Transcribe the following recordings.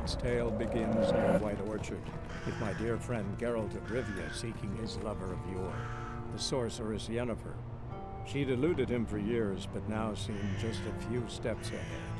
its tale begins near White Orchard, with my dear friend Geralt of Rivia seeking his lover of yore, the sorceress Yennefer. She'd eluded him for years, but now seemed just a few steps ahead.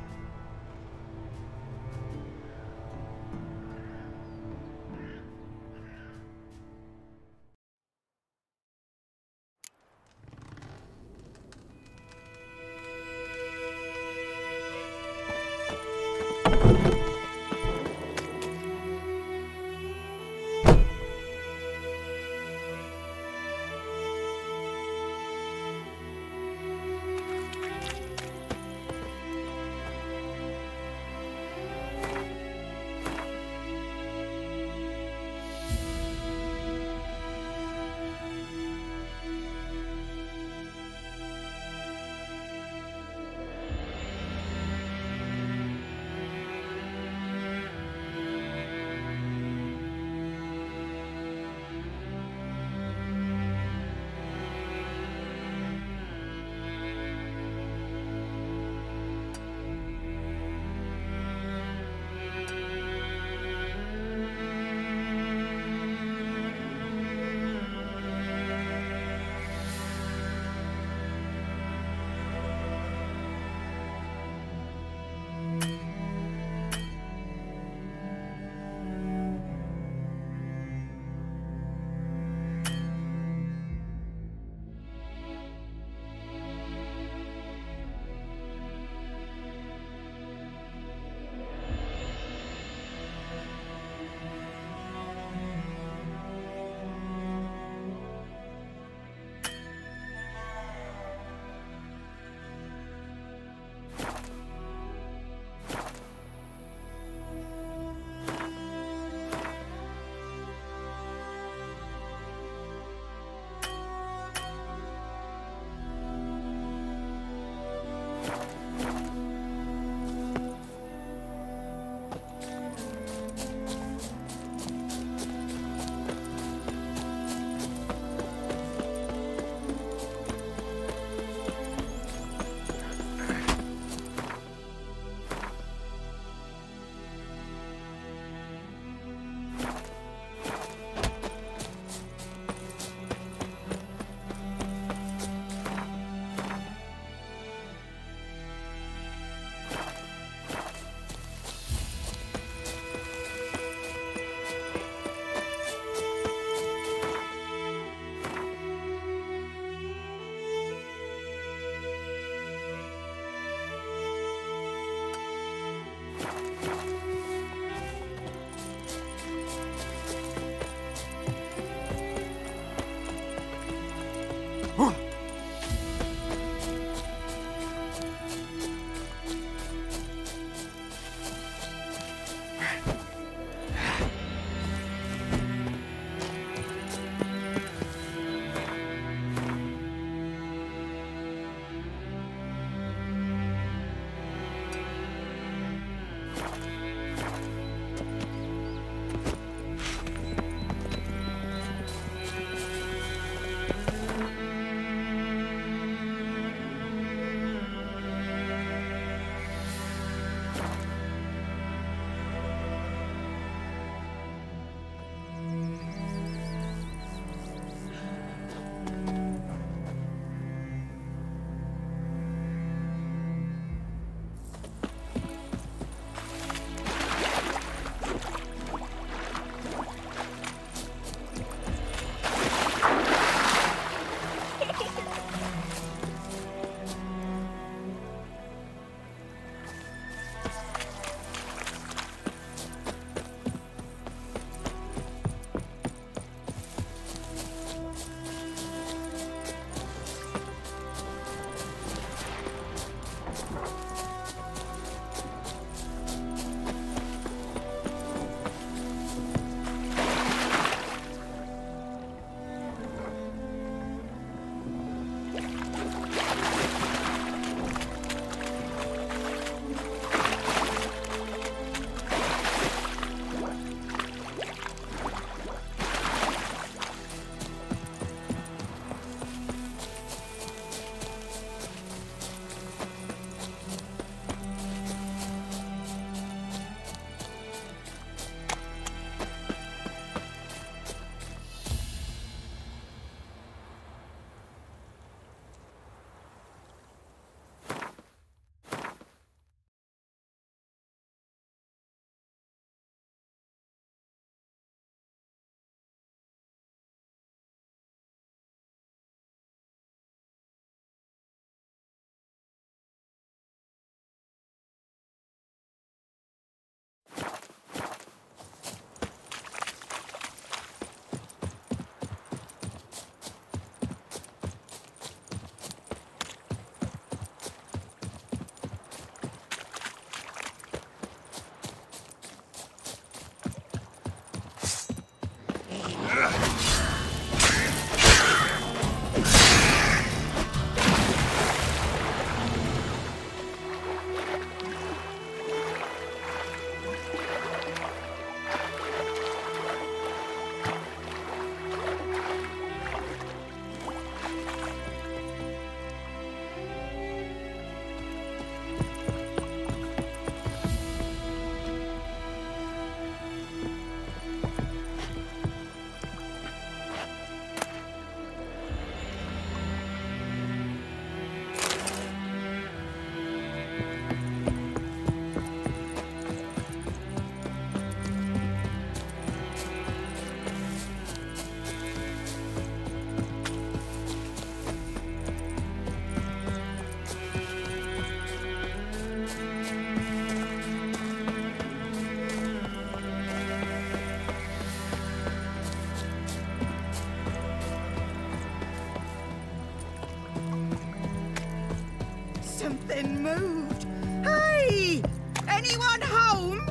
Something moved. Hey! Anyone home?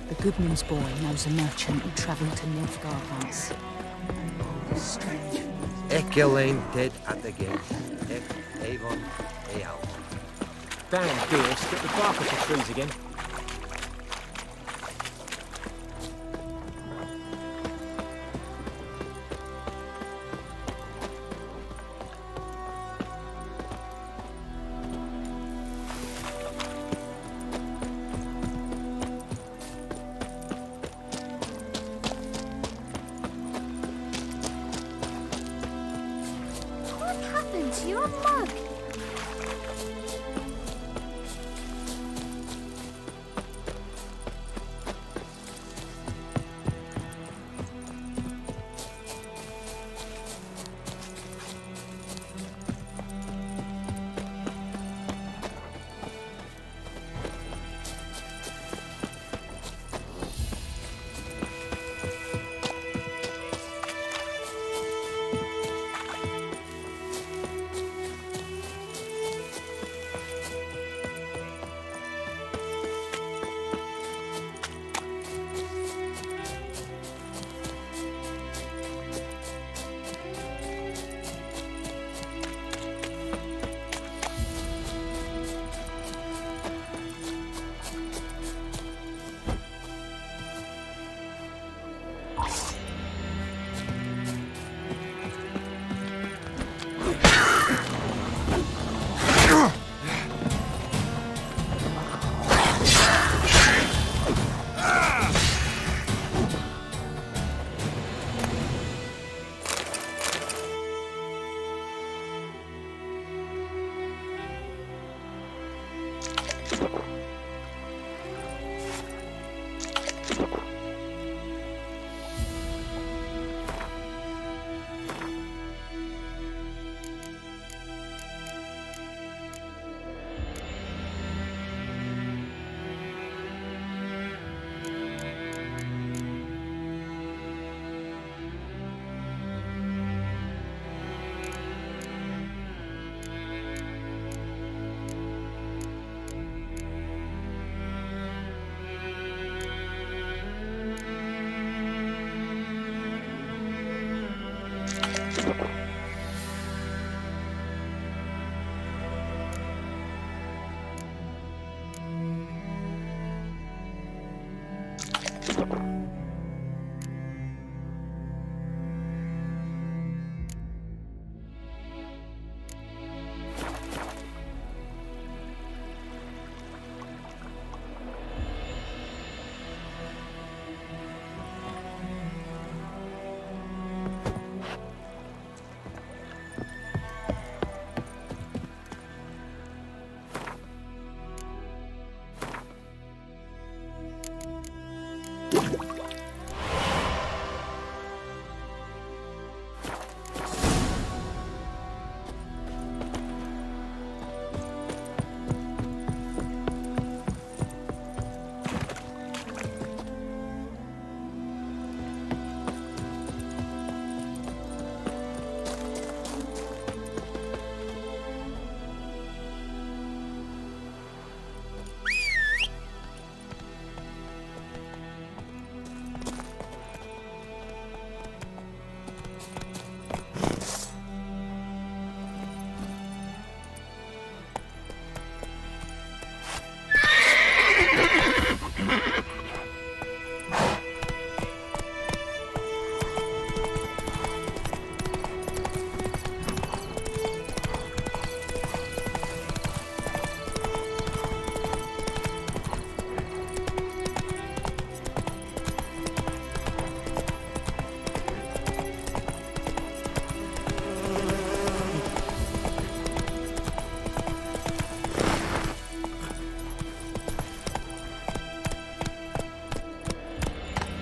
The Goodman's boy knows a merchant who travelled to Nilfgaard once. Strange. Echelane dead at the gate. Avon, Eal. Damn deers, get the bark off the trees again. What happened to your mug?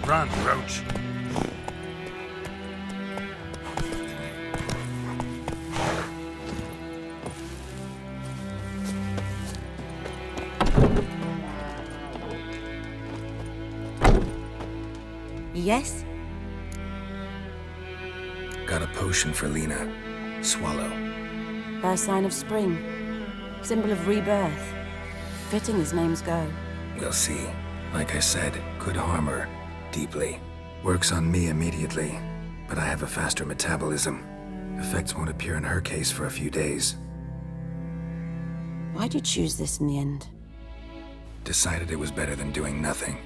Run, Roach. Yes? Got a potion for Lena. Swallow. First sign of spring. Symbol of rebirth. Fitting as names go. We'll see. Like I said, could harm her. Deeply. Works on me immediately. But I have a faster metabolism. Effects won't appear in her case for a few days. Why'd you choose this in the end? Decided it was better than doing nothing.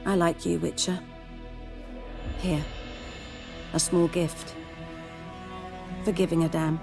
I like you, Witcher. Here. A small gift. For giving a damn.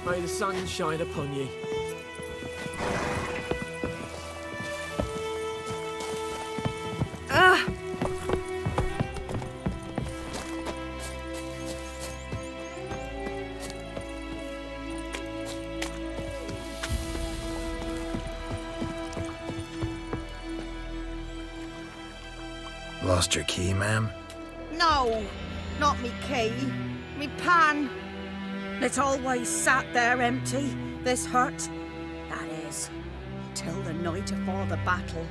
May the sun shine upon ye. Lost your key, ma'am? No, not me key. Me pan. It's always sat there empty, this hut. That is, till the night afore the battle.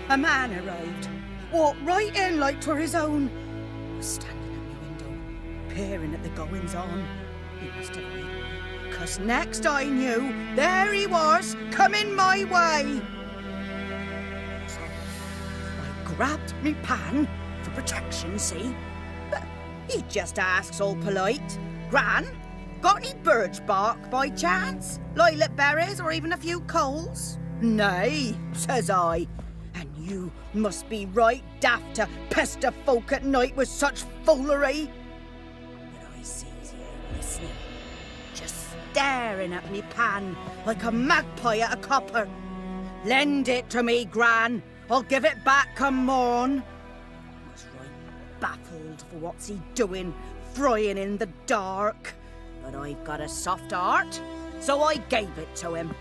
A man arrived, walked right in like 'twere his own. Was standing at my window, peering at the goings-on. He must have read me, 'cause next I knew, there he was, coming my way. So I grabbed me pan for protection, see? But he just asks all polite, Gran, got any birch bark by chance? Lilac berries or even a few coals? Nay, says I. And you must be right daft to pester folk at night with such foolery. But I sees you listening, just staring at me pan like a magpie at a copper. Lend it to me, Gran. I'll give it back come morn. I was right baffled for what's he doing, frying in the dark. But I've got a soft heart, so I gave it to him.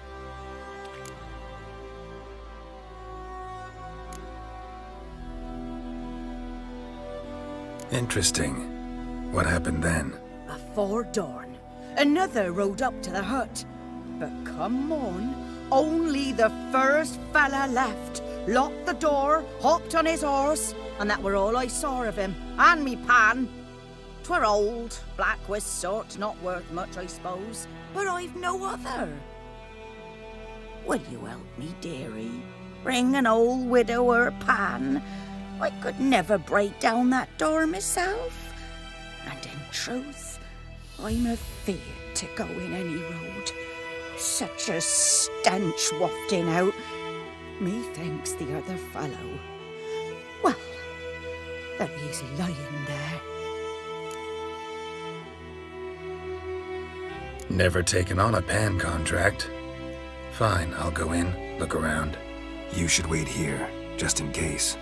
Interesting. What happened then? Afore dawn, another rode up to the hut. But come morn, only the first fella left, locked the door, hopped on his horse, and that were all I saw of him, and me pan. 'Twere old, black with soot, not worth much, I suppose, but I've no other. Will you help me, dearie? Bring an old widower pan. I could never break down that door myself. And in truth, I'm afeard to go in any road. Such a stench wafting out. Methinks the other fellow. Well, there he's lying there. Never taken on a pan contract. Fine, I'll go in, look around. You should wait here, just in case.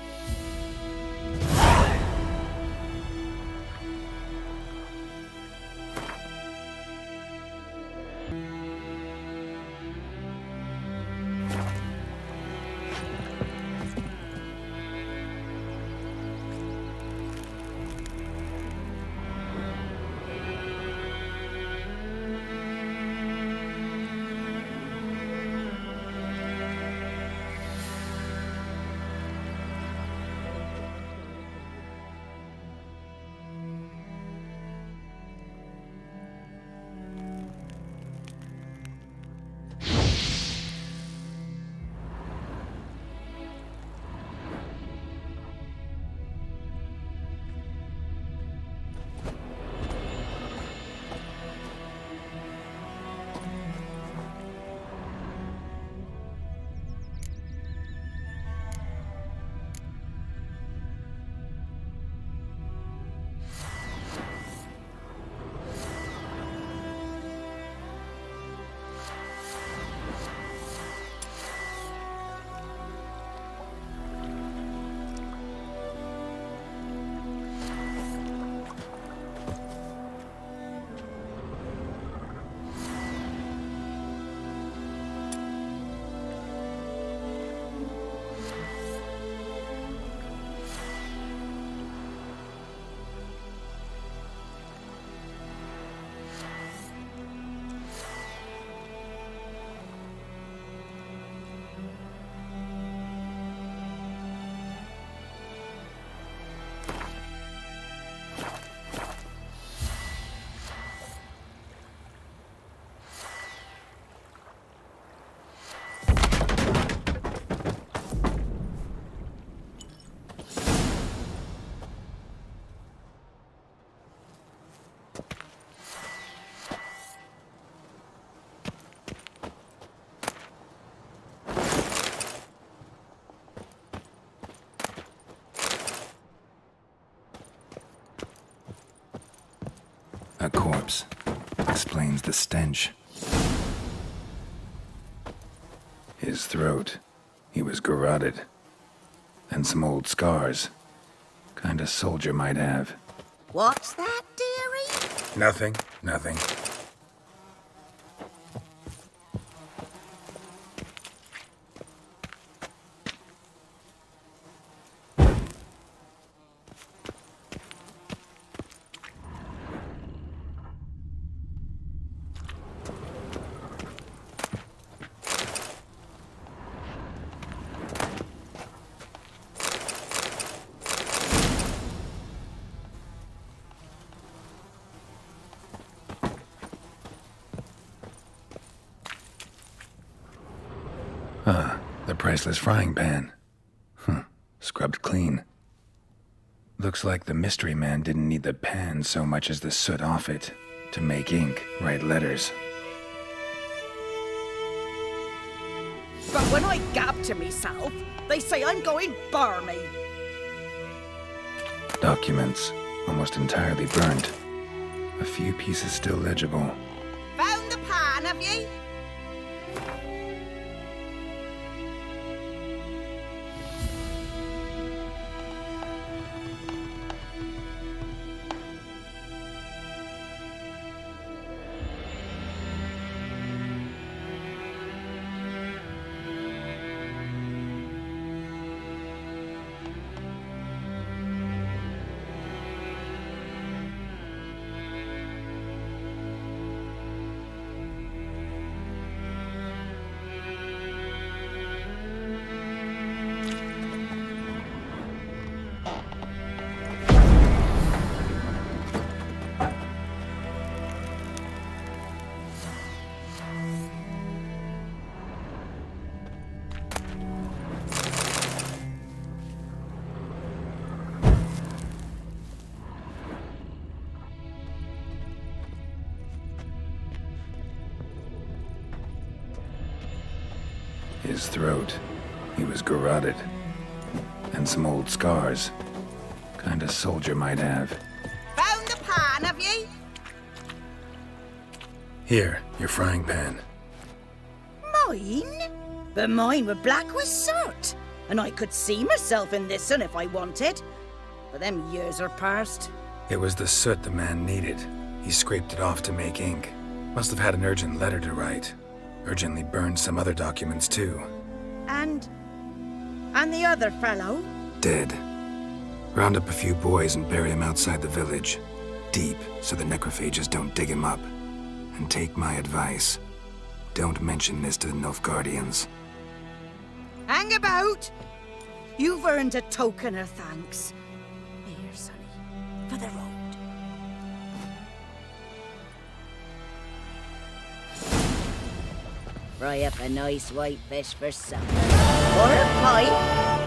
A corpse. Explains the stench. His throat. He was garroted. And some old scars. Kind a soldier might have. What's that, dearie? Nothing. Nothing. The priceless frying pan. Scrubbed clean. Looks like the mystery man didn't need the pan so much as the soot off it to make ink, write letters. But when I gab to myself, they say I'm going barmy. Documents, almost entirely burnt. A few pieces still legible. Found the pan, have ye? His throat. He was garroted. And some old scars. Kind a soldier might have. Found the pan, have ye? Here, your frying pan. Mine? But mine were black with soot. And I could see myself in this one if I wanted. But them years are past. It was the soot the man needed. He scraped it off to make ink. Must have had an urgent letter to write. Urgently burned some other documents too. And the other fellow? Dead. Round up a few boys and bury him outside the village. Deep, so the necrophages don't dig him up. And take my advice. Don't mention this to the Nilfgaardians. Hang about! You've earned a token of thanks. Here, sonny, for the road. Fry up a nice white fish for supper. Or a pie.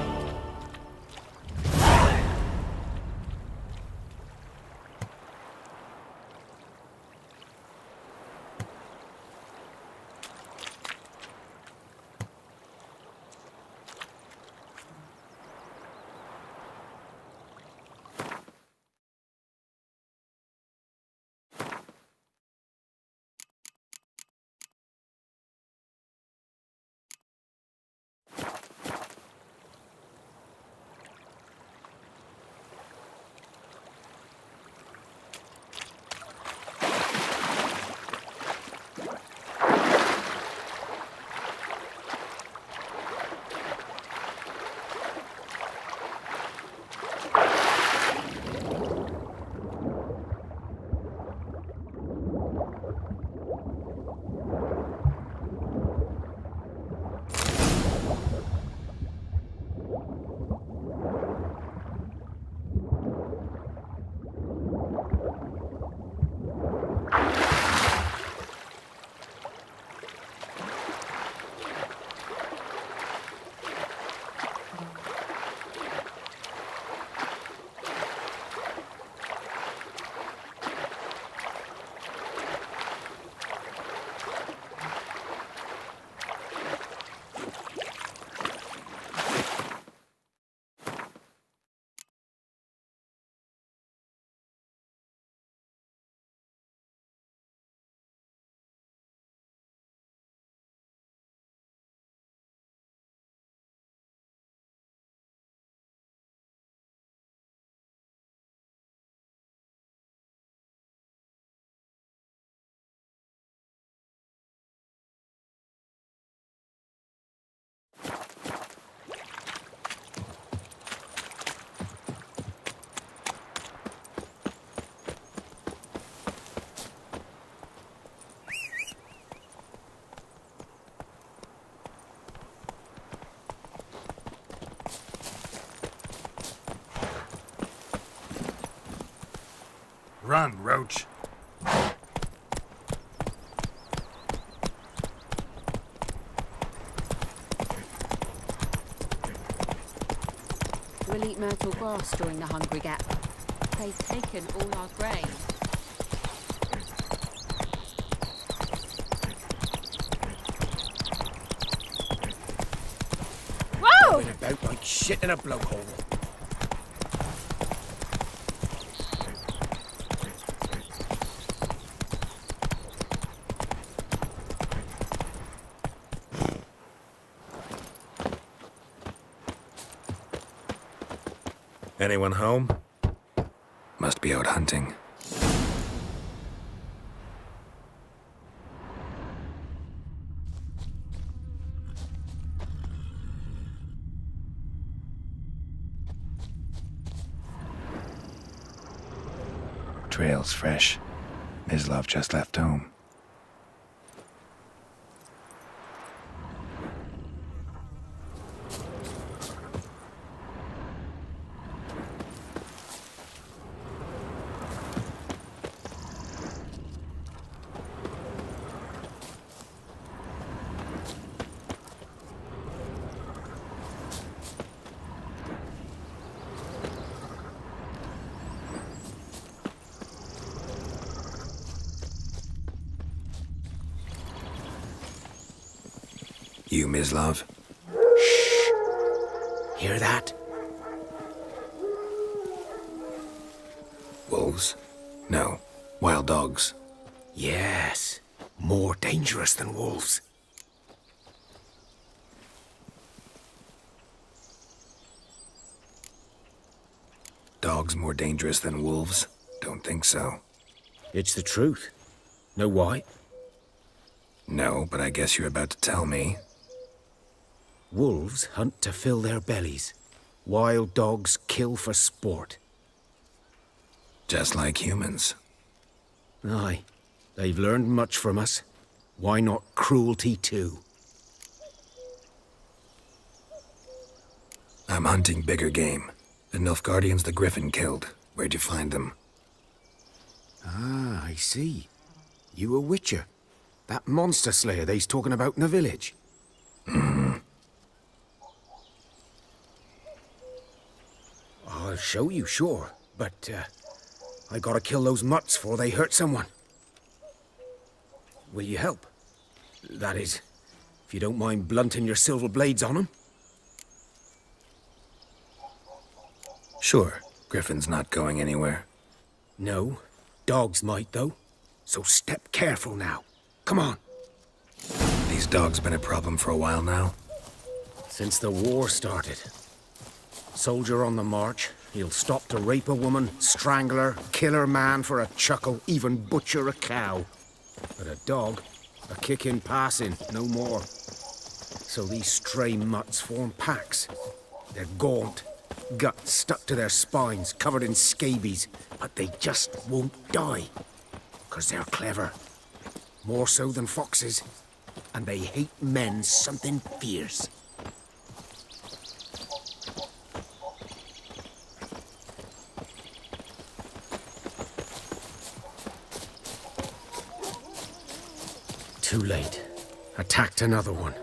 Run, Roach. We'll eat myrtle grass during the hungry gap. They've taken all our grain. Whoa! Going about like shit in a blowhole. Anyone home? Must be out hunting. Trail's fresh. Mislov just left home. You, Mislov? Shh! Hear that? Wolves? No. Wild dogs. Yes. More dangerous than wolves. Dogs more dangerous than wolves? Don't think so. It's the truth. Know why? No, but I guess you're about to tell me. Wolves hunt to fill their bellies. Wild dogs kill for sport. Just like humans. Aye. They've learned much from us. Why not cruelty too? I'm hunting bigger game. The Nilfgaardians the Griffin killed. Where'd you find them? Ah, I see. You a witcher. That monster slayer they's talking about in the village. Mm-hmm. I'll show you, sure. But, I gotta kill those mutts before they hurt someone. Will you help? That is, if you don't mind blunting your silver blades on them. Sure. Griffin's not going anywhere. No. Dogs might, though. So step careful now. Come on. These dogs been a problem for a while now? Since the war started. Soldier on the march, he'll stop to rape a woman, strangle her, kill her man for a chuckle, even butcher a cow. But a dog, a kicking passing, no more. So these stray mutts form packs. They're gaunt, guts stuck to their spines, covered in scabies, but they just won't die. 'Cause they're clever. More so than foxes. And they hate men something fierce. Too late. Attacked another one.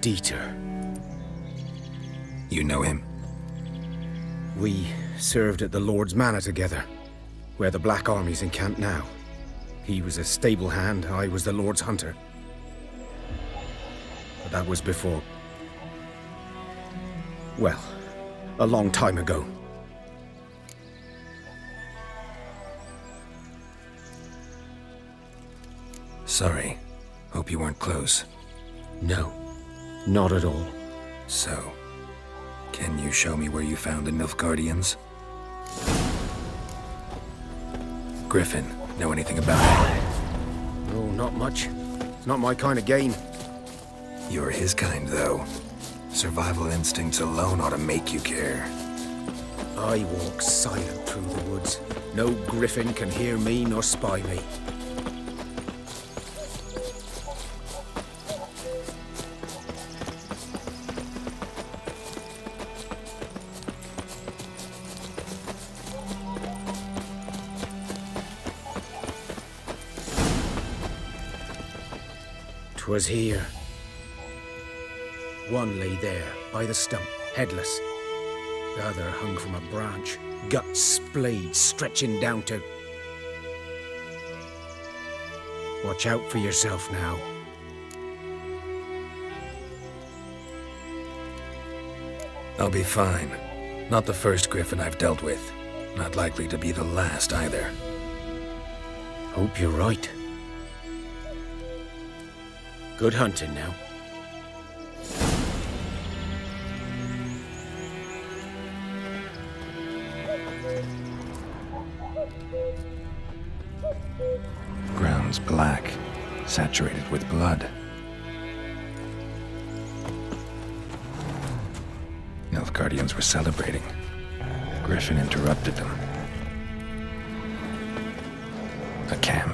Dieter. You know him? We served at the Lord's Manor together, where the Black Army's encamped now. He was a stable hand, I was the Lord's hunter. But that was before... well, a long time ago. Sorry. Hope you weren't close. No, not at all. So, can you show me where you found the Nilfgaardians? Griffin, know anything about it? Oh, not much. It's not my kind of game. You're his kind, though. Survival instincts alone ought to make you care. I walk silent through the woods. No griffin can hear me nor spy me. 'Twas here. One lay there, by the stump, headless. The other hung from a branch, guts splayed, stretching down to... Watch out for yourself now. I'll be fine. Not the first griffin I've dealt with. Not likely to be the last, either. Hope you're right. Good hunting now. Ground's black, saturated with blood. Nilfgaardians were celebrating. Griffin interrupted them. A camp.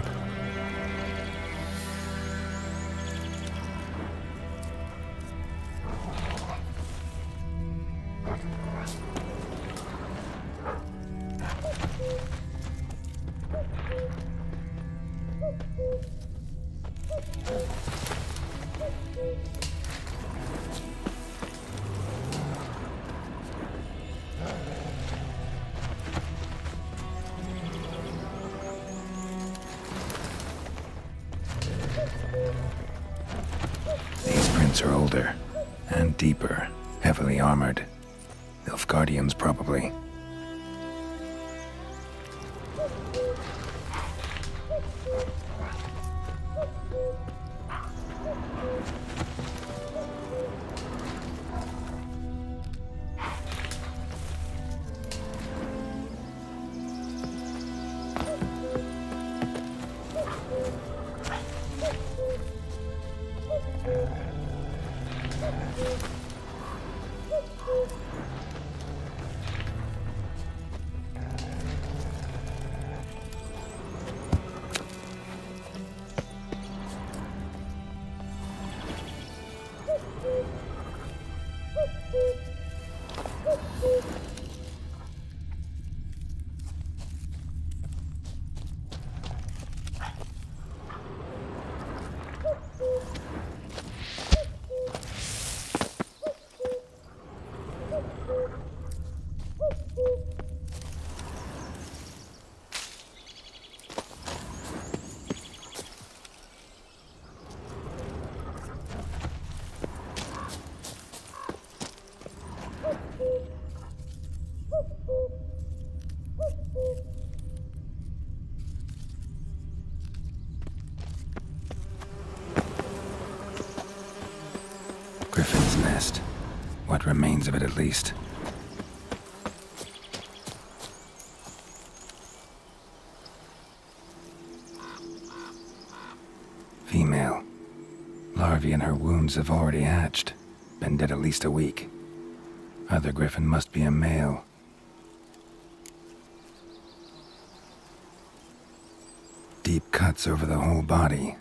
These prints are older and deeper, heavily armored. Nilfgaardians, probably. Griffin's nest. What remains of it, at least. Female. Larvae in her wounds have already hatched. Been dead at least a week. Other griffin must be a male. Deep cuts over the whole body.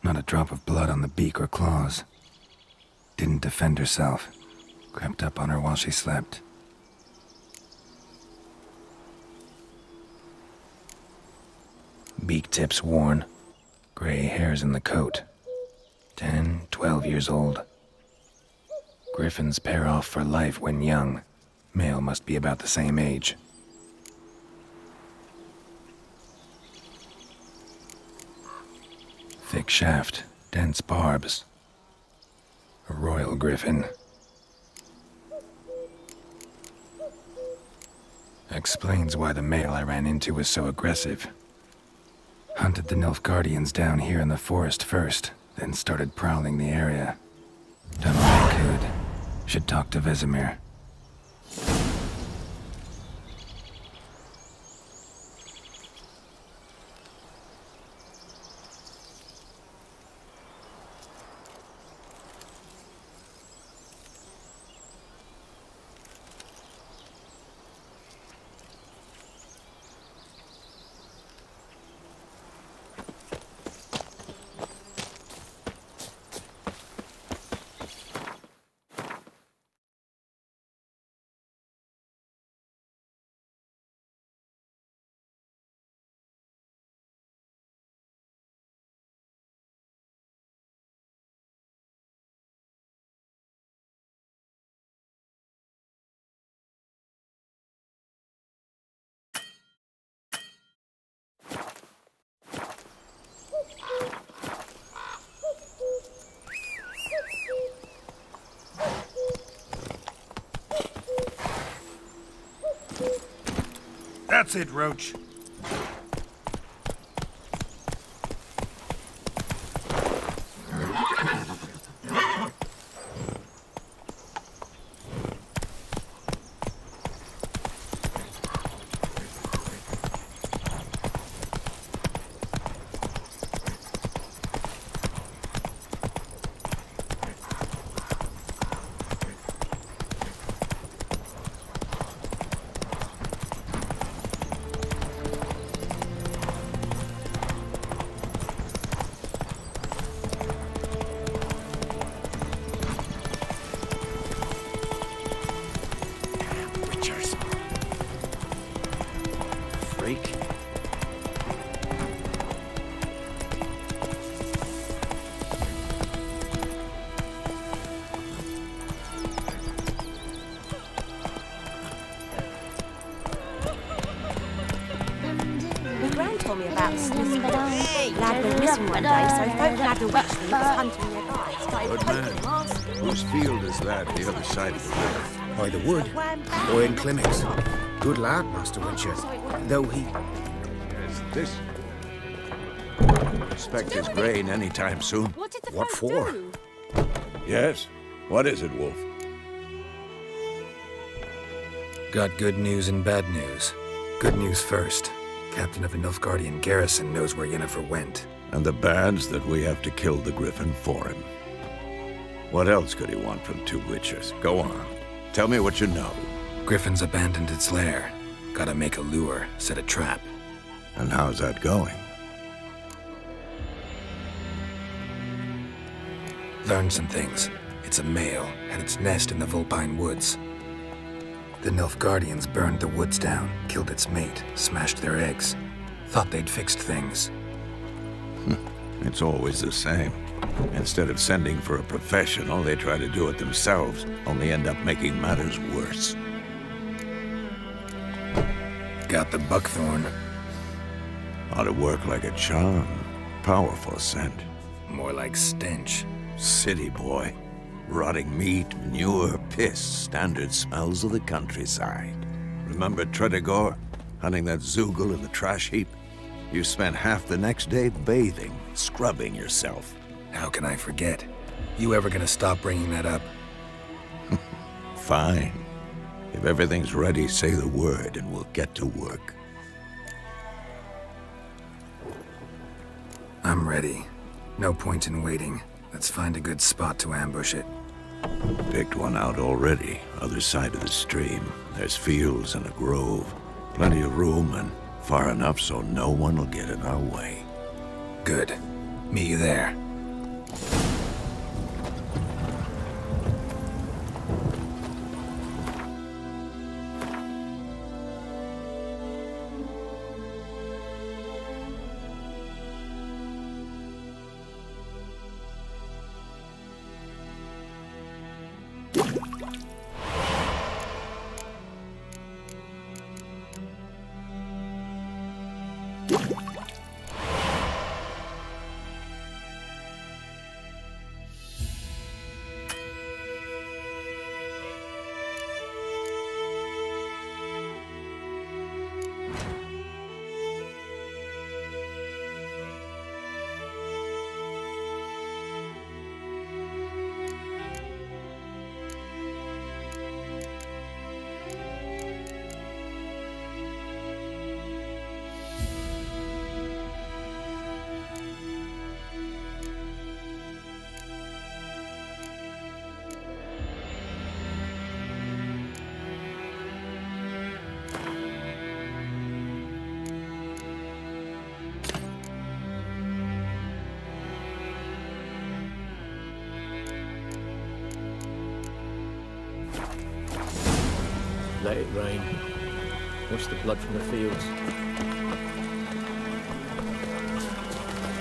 Not a drop of blood on the beak or claws. Didn't defend herself. Crept up on her while she slept. Beak tips worn. Gray hairs in the coat. 10, 12 years old. Griffins pair off for life when young. Male must be about the same age. Thick shaft, dense barbs. A royal griffin. Explains why the male I ran into was so aggressive. Hunted the Nilfgaardians down here in the forest first, then started prowling the area. Done all I could. Should talk to Vesemir. That's it, Roach. Whose field is that, the other side of the river? By the wood. Owen Clements. Good lad, Master Wincher. Though he... Is this? Expect his grain anytime soon. What for? Yes? What is it, Wolf? Got good news and bad news. Good news first. Captain of a Nilfgaardian garrison knows where Yennefer went. And the bad's that we have to kill the griffin for him. What else could he want from two witchers? Go on. Tell me what you know. Griffin's abandoned its lair. Gotta make a lure, set a trap. And how's that going? Learned some things. It's a male, had its nest in the Vulpine Woods. The Nilfgaardians burned the woods down, killed its mate, smashed their eggs. Thought they'd fixed things. It's always the same. Instead of sending for a professional, they try to do it themselves, only end up making matters worse. Got the buckthorn. Ought to work like a charm. Powerful scent. More like stench. City boy. Rotting meat, manure, piss, standard smells of the countryside. Remember Tredegor? Hunting that Zoogle in the trash heap? You spent half the next day bathing, scrubbing yourself. How can I forget? You ever gonna stop bringing that up? Fine. If everything's ready, say the word and we'll get to work. I'm ready. No point in waiting. Let's find a good spot to ambush it. Picked one out already, other side of the stream. There's fields and a grove. Plenty of room and far enough so no one will get in our way. Good. Meet you there. Let it rain. Wash the blood from the fields.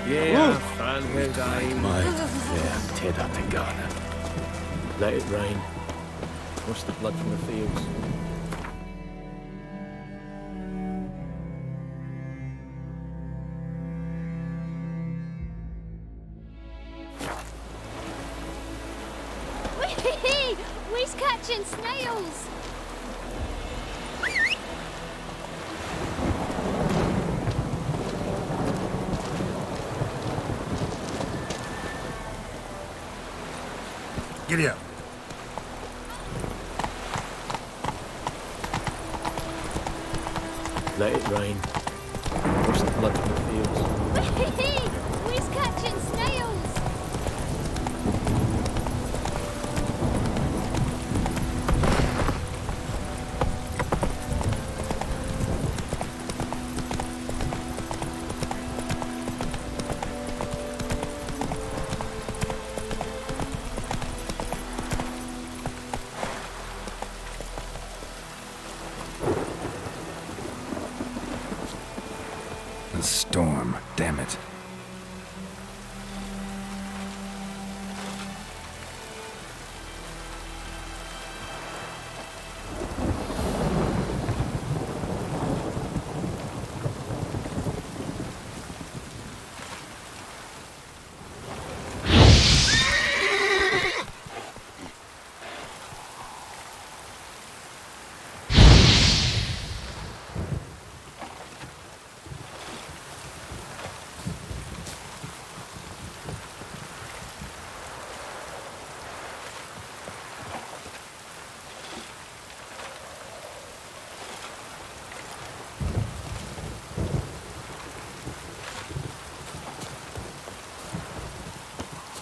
Yeah, fan time. My Ted at the garden. Let it rain. Wash the blood from the fields. Whee! We's catching snails! Giddy up. Let it rain. Wash the blood from the fields. Whee! We's catching snails! The storm, damn it.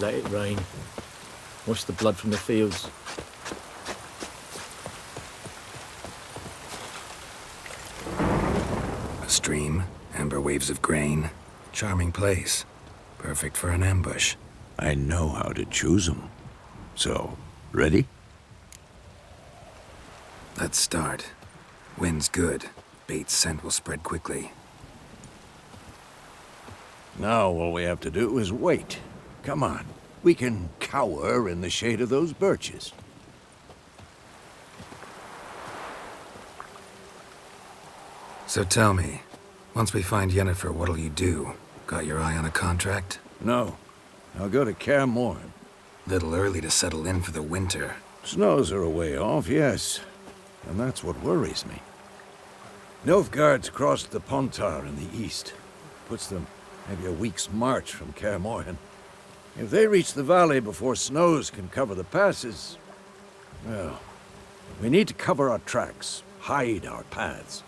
Let it rain. Wash the blood from the fields. A stream, amber waves of grain. Charming place. Perfect for an ambush. I know how to choose them. So, ready? Let's start. Wind's good. Bait's scent will spread quickly. Now all we have to do is wait. Come on. We can cower in the shade of those birches. So tell me, once we find Yennefer, what'll you do? Got your eye on a contract? No. I'll go to Kaer Morhen. Little early to settle in for the winter. Snows are a way off, yes. And that's what worries me. Nilfgaard's crossed the Pontar in the east. Puts them maybe a week's march from Kaer Morhen. If they reach the valley before snows can cover the passes, well, we need to cover our tracks, hide our paths.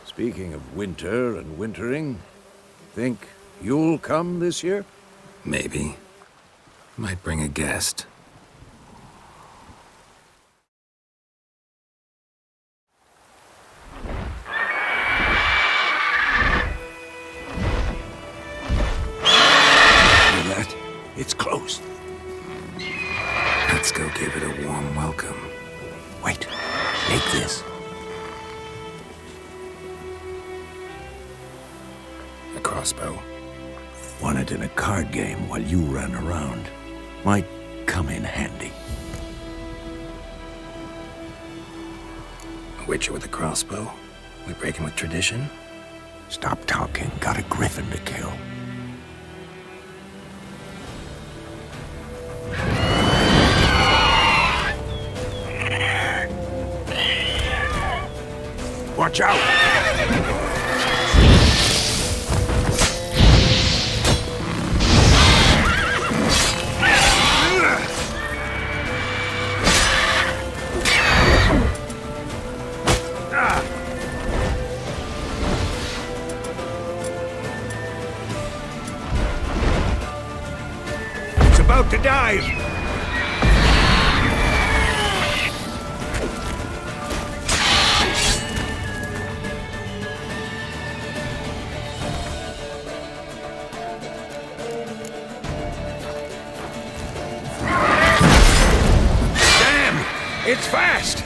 Speaking of winter and wintering, think you'll come this year? Maybe. Might bring a guest. It's closed. Let's go give it a warm welcome. Wait, take this. A crossbow. Won it in a card game while you ran around. Might come in handy. A witcher with a crossbow? We breaking with tradition? Stop talking. Got a griffin to kill. Watch out! It's about to dive! It's fast!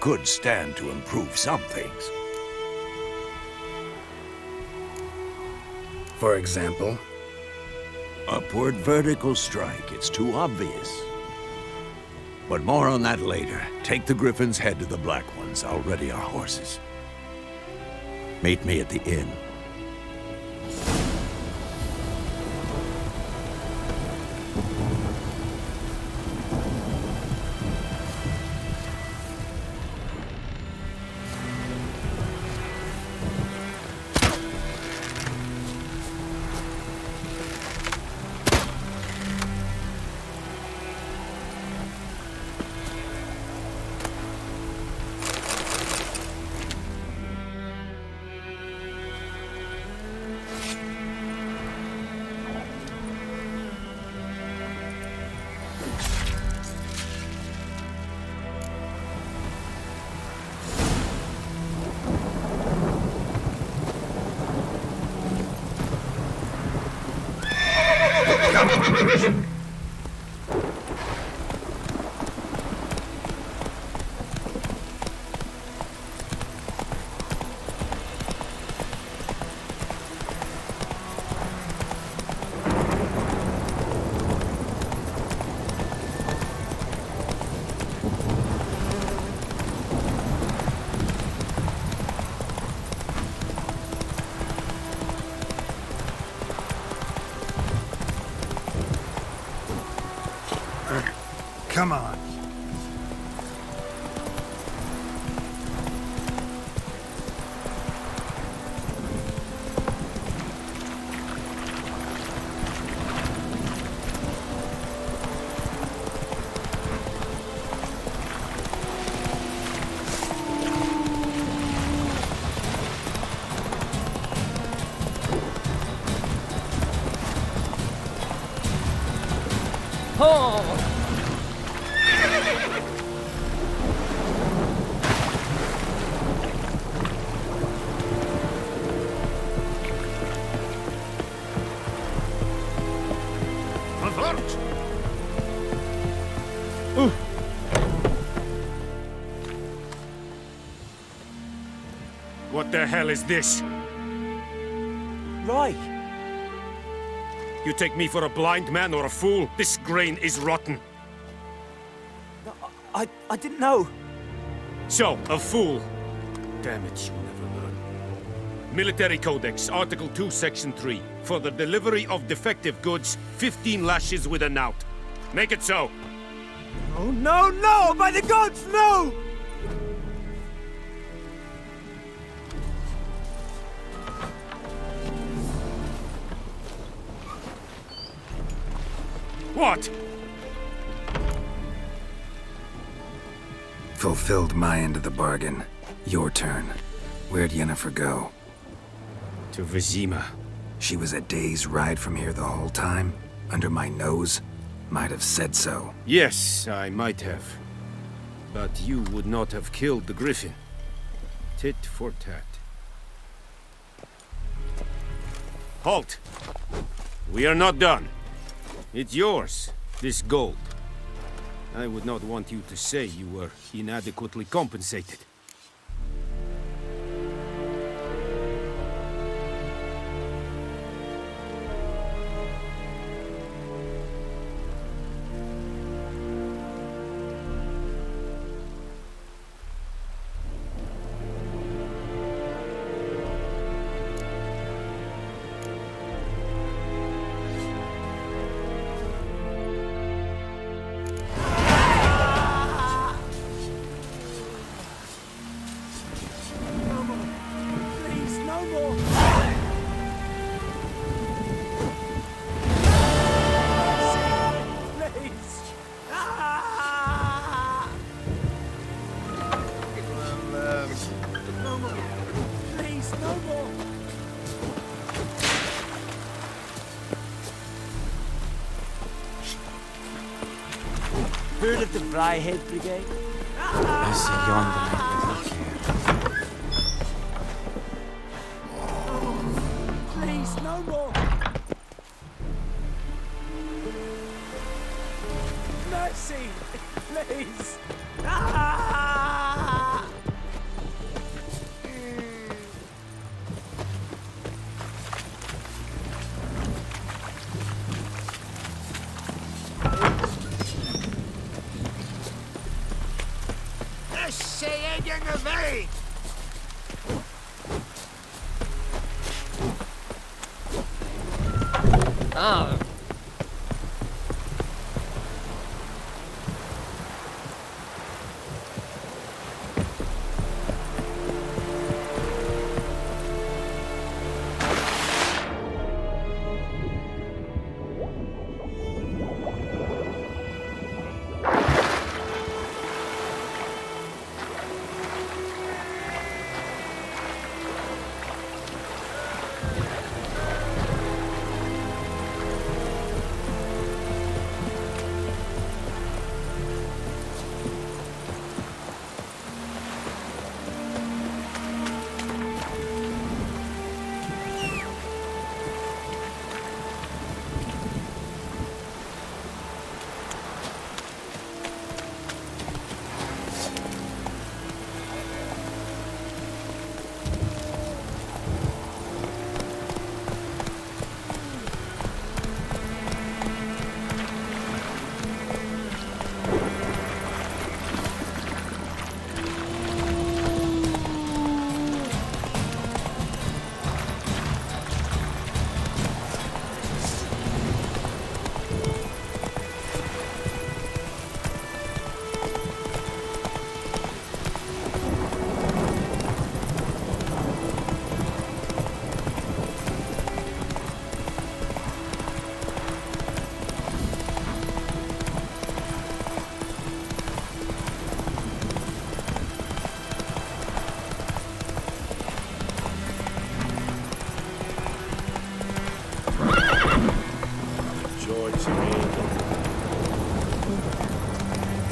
could stand to improve some things. For example? Upward vertical strike. It's too obvious. But more on that later. Take the Griffin's head to the Black Ones. I'll ready our horses. Meet me at the inn. Come on. What the hell is this? Right. You take me for a blind man or a fool? This grain is rotten. No, I didn't know. So, a fool. Damn it, you'll never learn. Military Codex, Article 2, Section 3. For the delivery of defective goods, 15 lashes with a knout. Make it so. Oh, no, no! By the gods, no! What? Fulfilled my end of the bargain. Your turn. Where'd Yennefer go? To Vizima. She was a day's ride from here the whole time? Under my nose? Might have said so. Yes, I might have. But you would not have killed the Griffin. Tit for tat. Halt! We are not done. It's yours, this gold. I would not want you to say you were inadequately compensated. Heard of the Briarhead Brigade? I see yonder light with care. Please, no more! Mercy! Please! Ah! me! Ah.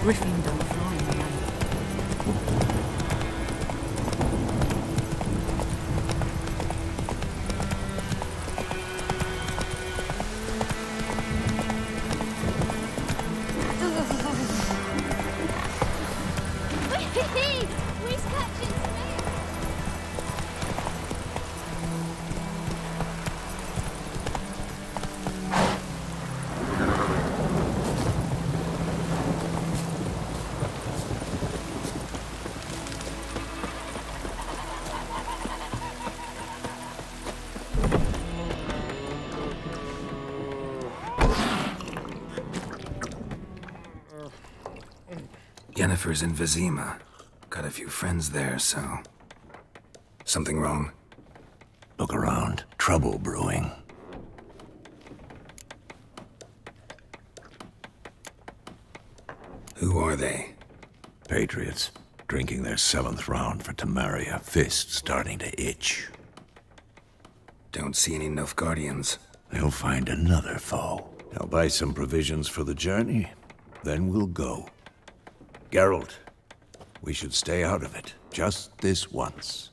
Griffin don't fly, man. We's catching snails. Yennefer's in Vizima. Got a few friends there, so... Something wrong? Look around. Trouble brewing. Who are they? Patriots. Drinking their 7th round for Temeria. Fist starting to itch. Don't see any Nilfgaardians. They'll find another foe. I'll buy some provisions for the journey. Then we'll go. Geralt, we should stay out of it. Just this once.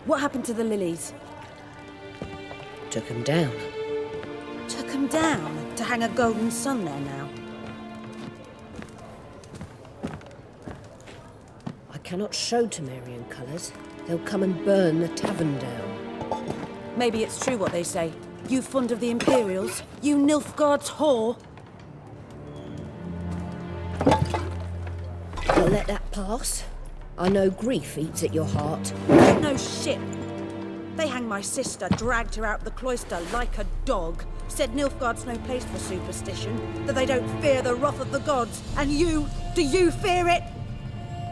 What happened to the lilies? Took him down. Took them down to hang a golden sun there now. I cannot show Temerian colours. They'll come and burn the tavern down. Maybe it's true what they say. You fond of the Imperials? You Nilfgaard's whore? You'll let that pass? I know grief eats at your heart. No shit. They hanged my sister, dragged her out the cloister like a dog. Said Nilfgaard's no place for superstition, that they don't fear the wrath of the gods. And you, do you fear it?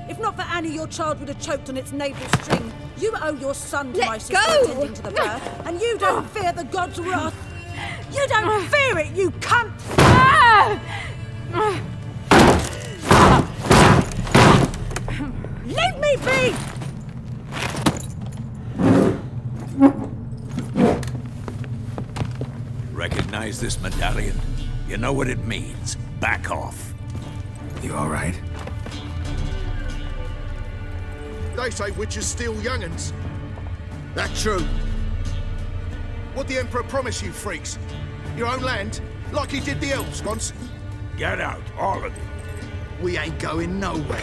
If not for Annie, your child would have choked on its navel string. You owe your son to my sister attending to the birth, and you don't fear the god's wrath. You don't fear it, you cunt! Leave me be! Recognize this medallion? You know what it means. Back off. You all right? They say witches steal young'uns. That true? What'd the Emperor promise you, freaks? Your own land? Like he did the elves once? Get out, all of you. We ain't going nowhere.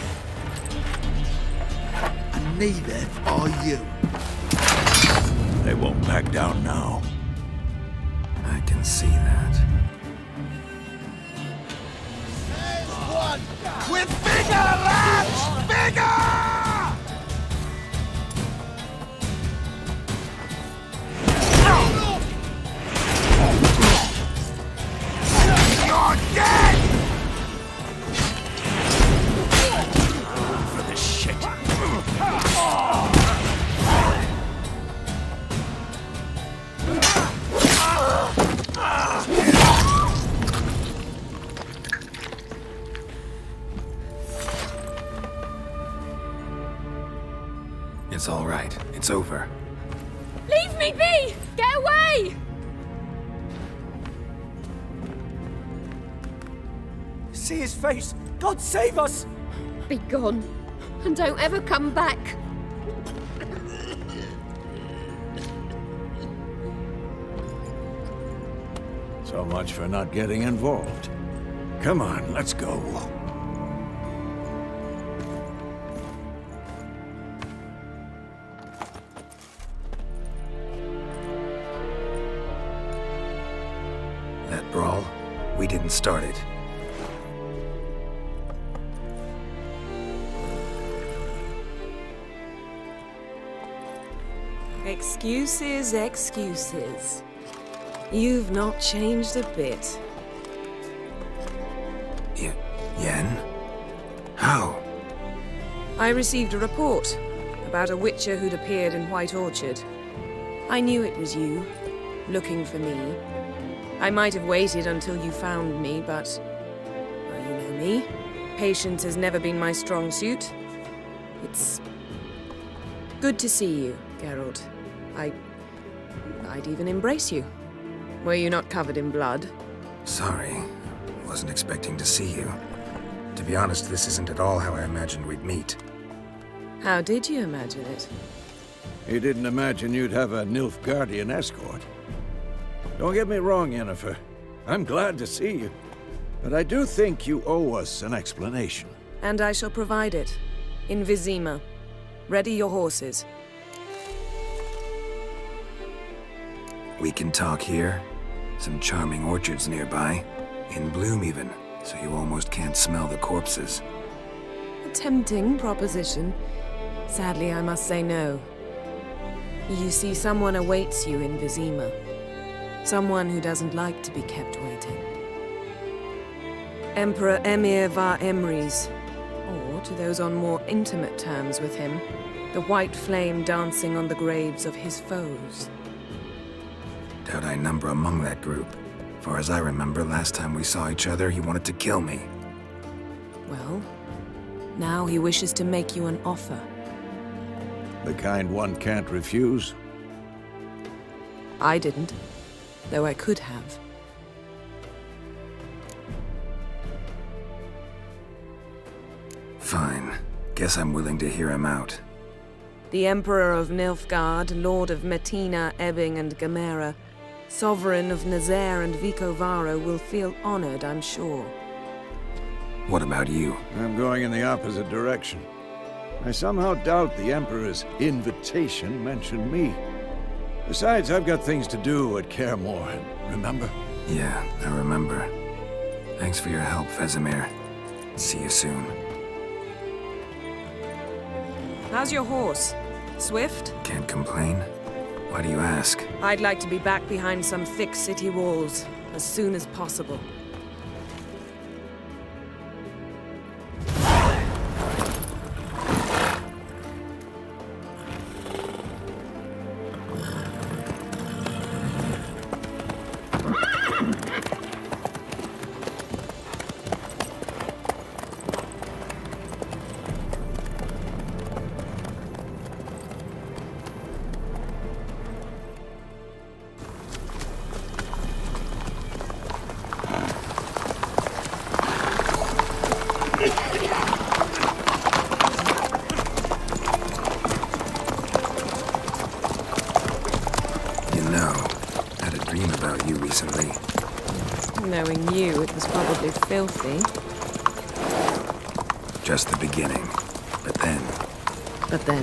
And neither are you. They won't back down now. I can see that. There's one! With bigger, lads! Bigger! You're dead! For this shit. It's all right. It's over. Leave me be! Get away! See his face! God save us! Be gone, and don't ever come back. So much for not getting involved. Come on, let's go. That brawl, we didn't start it. Excuses, excuses. You've not changed a bit. Yen? How? I received a report about a witcher who'd appeared in White Orchard. I knew it was you, looking for me. I might have waited until you found me, but... well, you know me. Patience has never been my strong suit. It's... good to see you, Geralt. I'd even embrace you. Were you not covered in blood? Sorry. Wasn't expecting to see you. To be honest, this isn't at all how I imagined we'd meet. How did you imagine it? He didn't imagine you'd have a Nilfgaardian escort. Don't get me wrong, Yennefer. I'm glad to see you. But I do think you owe us an explanation. And I shall provide it. In Vizima. Ready your horses. We can talk here. Some charming orchards nearby. In bloom even, so you almost can't smell the corpses. A tempting proposition. Sadly, I must say no. You see, someone awaits you in Vizima. Someone who doesn't like to be kept waiting. Emperor Emir var Emrys, or to those on more intimate terms with him, the white flame dancing on the graves of his foes. Doubt I number among that group. Far as I remember, last time we saw each other, he wanted to kill me. Well, now he wishes to make you an offer. The kind one can't refuse? I didn't, though I could have. Fine. Guess I'm willing to hear him out. The Emperor of Nilfgaard, Lord of Metina, Ebbing and Gamera, Sovereign of Nazaire and Vicovaro will feel honored, I'm sure. What about you? I'm going in the opposite direction. I somehow doubt the Emperor's invitation mentioned me. Besides, I've got things to do at Kaer Morhen, remember? Yeah, I remember. Thanks for your help, Vesemir. See you soon. How's your horse? Swift? Can't complain. Why do you ask? I'd like to be back behind some thick city walls, as soon as possible. Knowing you, it was probably filthy. Just the beginning. But then... But then?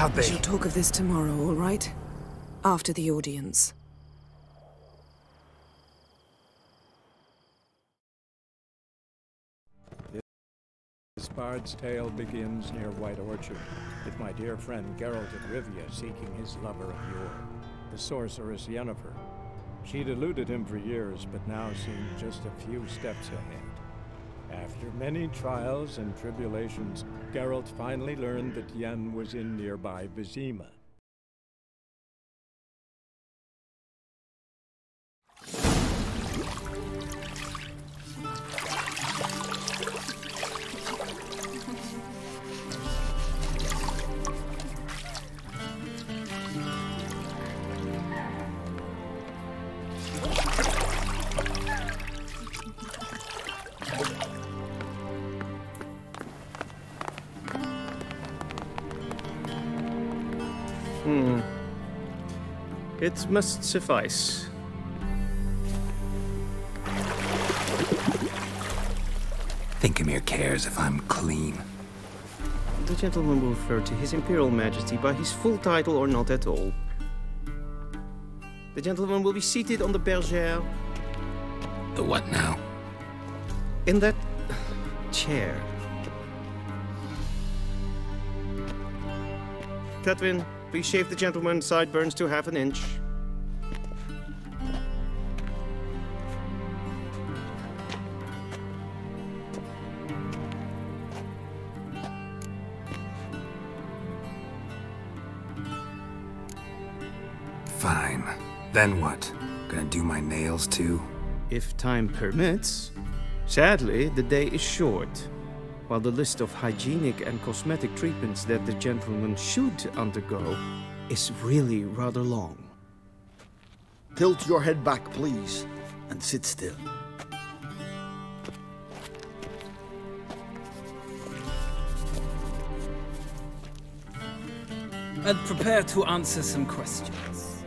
I'll We shall talk of this tomorrow, all right? After the audience. This bard's tale begins near White Orchard, with my dear friend Geralt of Rivia seeking his lover of yore, the sorceress Yennefer. She'd eluded him for years, but now seemed just a few steps ahead. After many trials and tribulations, Geralt finally learned that Yen was in nearby Vizima. It must suffice. Thinkamere cares if I'm clean. The gentleman will refer to His Imperial Majesty by his full title or not at all. The gentleman will be seated on the bergère. The what now? In that chair. Catwin, please shave the gentleman's sideburns to half an inch. Fine. Then what? Gonna do my nails too? If time permits. Sadly, the day is short. While the list of hygienic and cosmetic treatments that the gentleman should undergo is really rather long. Tilt your head back, please, and sit still. And prepare to answer some questions.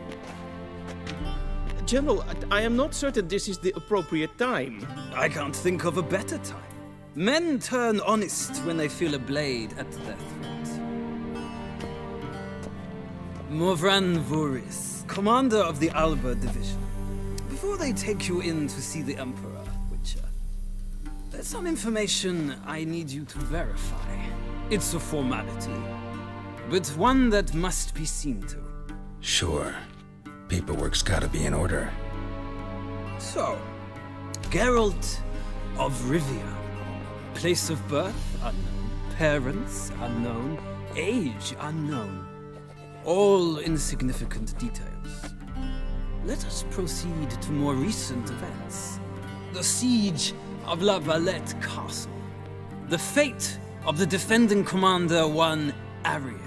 General, I am not certain this is the appropriate time. I can't think of a better time. Men turn honest when they feel a blade at their throat. Morvran Voris, commander of the Alba Division. Before they take you in to see the Emperor, Witcher, there's some information I need you to verify. It's a formality, but one that must be seen to. Sure. Paperwork's gotta be in order. So, Geralt of Rivia. Place of birth unknown, parents unknown, age unknown. All insignificant details. Let us proceed to more recent events. The siege of La Valette Castle. The fate of the defending commander, one Arian.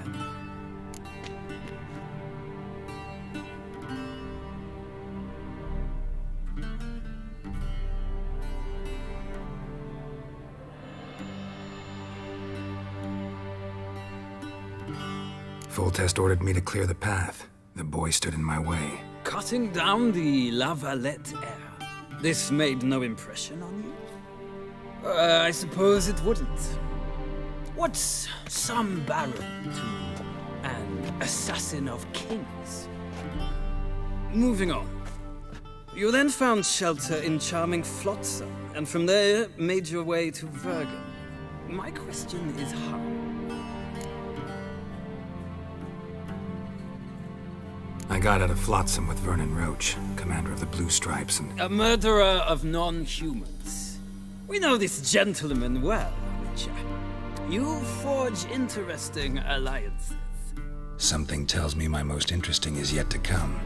Foltest ordered me to clear the path. The boy stood in my way. Cutting down the La Valette heir. This made no impression on you? I suppose it wouldn't. What's some baron to an assassin of kings? Moving on. You then found shelter in charming Flotsam, and from there made your way to Vergen. My question is how? I got out of Flotsam with Vernon Roach, commander of the Blue Stripes, and... A murderer of non-humans. We know this gentleman well, Witcher. You forge interesting alliances. Something tells me my most interesting is yet to come.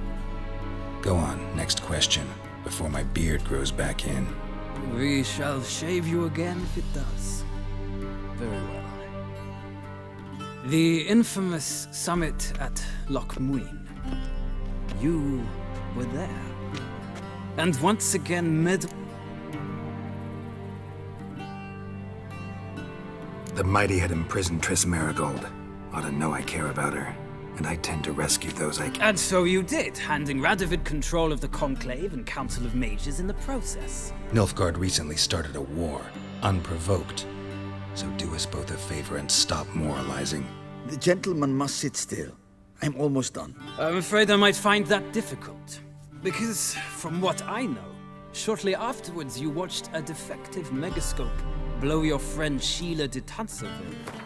Go on, next question, before my beard grows back in. We shall shave you again if it does. Very well. The infamous summit at Loch Muin. You were there. And once again The mighty had imprisoned Triss Marigold. Ought to know I care about her. And I tend to rescue those I can. And so you did, handing Radovid control of the Conclave and Council of Mages in the process. Nilfgaard recently started a war, unprovoked. So do us both a favor and stop moralizing. The gentleman must sit still. I'm almost done. I'm afraid I might find that difficult. Because, from what I know, shortly afterwards you watched a defective megascope blow your friend Sheila de Tanserville.